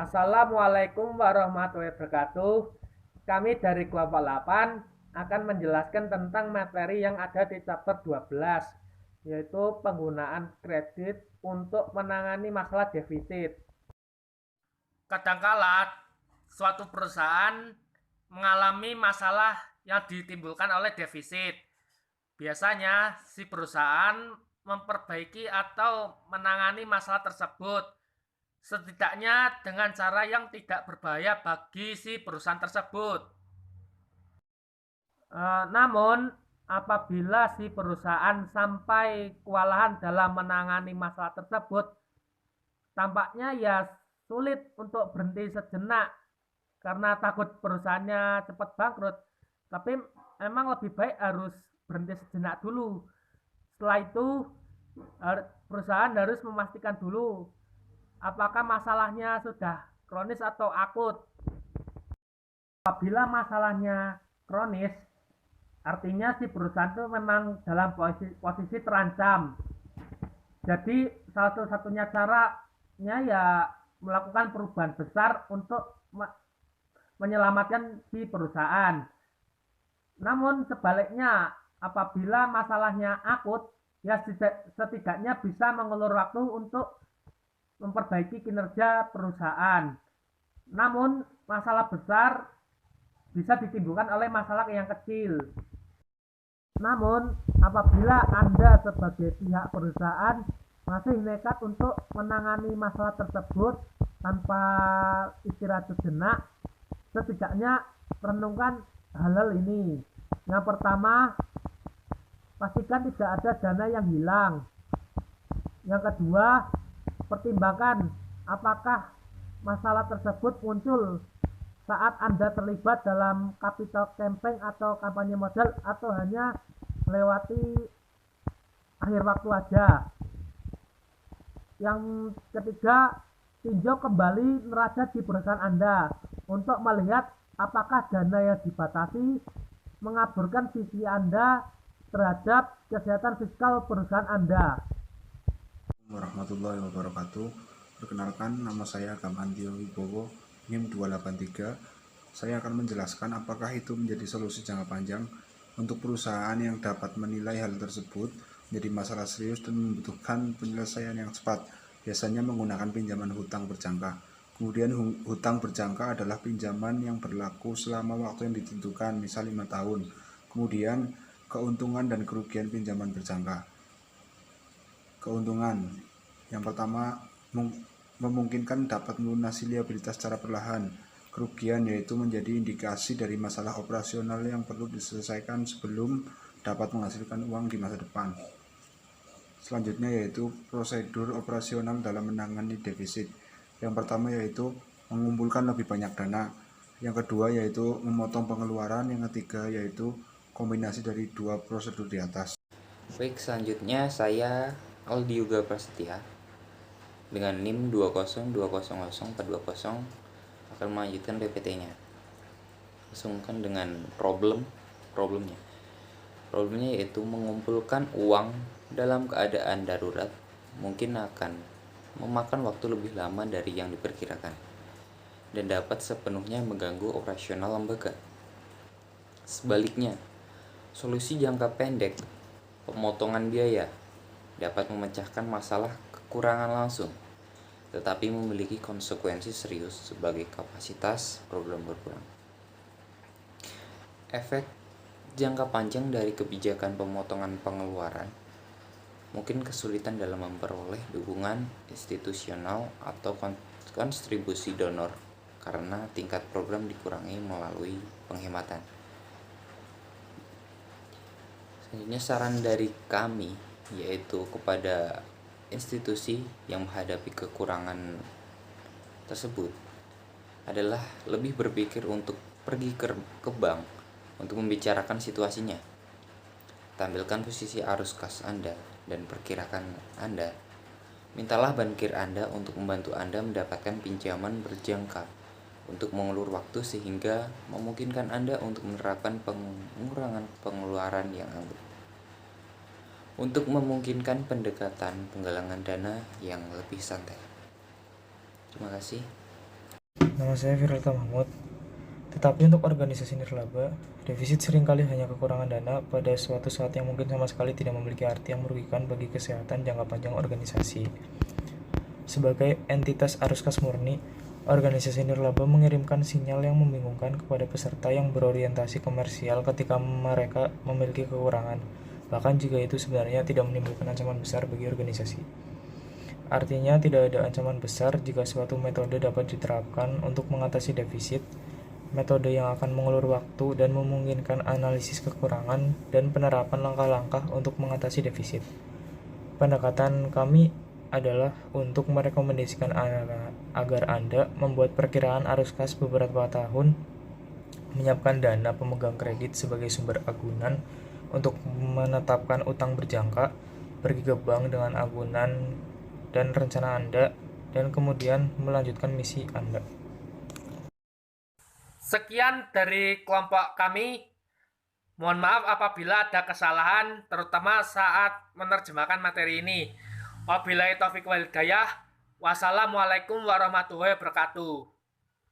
Assalamualaikum warahmatullahi wabarakatuh. Kami dari kelompok 8 akan menjelaskan tentang materi yang ada di chapter 12, yaitu penggunaan kredit untuk menangani masalah defisit. Kadangkala suatu perusahaan mengalami masalah yang ditimbulkan oleh defisit. Biasanya si perusahaan memperbaiki atau menangani masalah tersebut, setidaknya dengan cara yang tidak berbahaya bagi si perusahaan tersebut. Namun apabila si perusahaan sampai kewalahan dalam menangani masalah tersebut, tampaknya ya sulit untuk berhenti sejenak karena takut perusahaannya cepat bangkrut. Tapi emang lebih baik harus berhenti sejenak dulu. Setelah itu perusahaan harus memastikan dulu apakah masalahnya sudah kronis atau akut. Apabila masalahnya kronis, artinya si perusahaan itu memang dalam posisi terancam. Jadi satu-satunya caranya ya melakukan perubahan besar untuk menyelamatkan si perusahaan. Namun sebaliknya, apabila masalahnya akut, ya setidaknya bisa mengulur waktu untuk memperbaiki kinerja perusahaan. Namun masalah besar bisa ditimbulkan oleh masalah yang kecil. Namun apabila Anda sebagai pihak perusahaan masih nekat untuk menangani masalah tersebut tanpa istirahat sejenak, setidaknya renungkan hal-hal ini. Yang pertama, pastikan tidak ada dana yang hilang. Yang kedua, pertimbangkan apakah masalah tersebut muncul saat Anda terlibat dalam capital campaign atau kampanye modal atau hanya melewati akhir waktu aja. Yang ketiga, tinjau kembali neraca di perusahaan Anda untuk melihat apakah dana yang dibatasi mengaburkan visi Anda terhadap kesehatan fiskal perusahaan Anda. Warahmatullahi wabarakatuh. Perkenalkan, nama saya Kamantio Wibowo, NIM 283. Saya akan menjelaskan apakah itu menjadi solusi jangka panjang untuk perusahaan yang dapat menilai hal tersebut menjadi masalah serius dan membutuhkan penyelesaian yang cepat, biasanya menggunakan pinjaman hutang berjangka. Kemudian hutang berjangka adalah pinjaman yang berlaku selama waktu yang ditentukan, misal 5 tahun. Kemudian keuntungan dan kerugian pinjaman berjangka. Keuntungan yang pertama, memungkinkan dapat melunasi liabilitas secara perlahan. Kerugian yaitu menjadi indikasi dari masalah operasional yang perlu diselesaikan sebelum dapat menghasilkan uang di masa depan. Selanjutnya yaitu prosedur operasional dalam menangani defisit. Yang pertama yaitu mengumpulkan lebih banyak dana. Yang kedua yaitu memotong pengeluaran. Yang ketiga yaitu kombinasi dari dua prosedur di atas. Baik, selanjutnya saya Aldi Yuga Prasetya dengan NIM 202000420 akan melanjutkan PPT-nya. Langsungkan dengan problemnya. Problemnya yaitu mengumpulkan uang dalam keadaan darurat mungkin akan memakan waktu lebih lama dari yang diperkirakan dan dapat sepenuhnya mengganggu operasional lembaga. Sebaliknya, solusi jangka pendek, pemotongan biaya, dapat memecahkan masalah kekurangan langsung, tetapi memiliki konsekuensi serius sebagai kapasitas program berkurang. Efek jangka panjang dari kebijakan pemotongan pengeluaran mungkin kesulitan dalam memperoleh dukungan institusional atau kontribusi donor karena tingkat program dikurangi melalui penghematan. Selanjutnya saran dari kami yaitu kepada institusi yang menghadapi kekurangan tersebut adalah lebih berpikir untuk pergi ke bank untuk membicarakan situasinya. Tampilkan posisi arus kas Anda dan perkirakan Anda. Mintalah bankir Anda untuk membantu Anda mendapatkan pinjaman berjangka untuk mengulur waktu sehingga memungkinkan Anda untuk menerapkan pengurangan pengeluaran yang anggun, untuk memungkinkan pendekatan penggalangan dana yang lebih santai. Terima kasih. Nama saya Firalta Mahmud. Tetapi untuk organisasi nirlaba, defisit seringkali hanya kekurangan dana pada suatu saat yang mungkin sama sekali tidak memiliki arti yang merugikan bagi kesehatan jangka panjang organisasi. Sebagai entitas arus kas murni, organisasi nirlaba mengirimkan sinyal yang membingungkan kepada peserta yang berorientasi komersial ketika mereka memiliki kekurangan, bahkan jika itu sebenarnya tidak menimbulkan ancaman besar bagi organisasi. Artinya tidak ada ancaman besar jika suatu metode dapat diterapkan untuk mengatasi defisit, metode yang akan mengulur waktu dan memungkinkan analisis kekurangan dan penerapan langkah-langkah untuk mengatasi defisit. Pendekatan kami adalah untuk merekomendasikan agar Anda membuat perkiraan arus kas beberapa tahun, menyiapkan dana pemegang kredit sebagai sumber agunan untuk menetapkan utang berjangka, pergi ke bank dengan agunan dan rencana Anda, dan kemudian melanjutkan misi Anda. Sekian dari kelompok kami. Mohon maaf apabila ada kesalahan, terutama saat menerjemahkan materi ini. Wabillahi taufiq wal hidayah. Wassalamualaikum warahmatullahi wabarakatuh.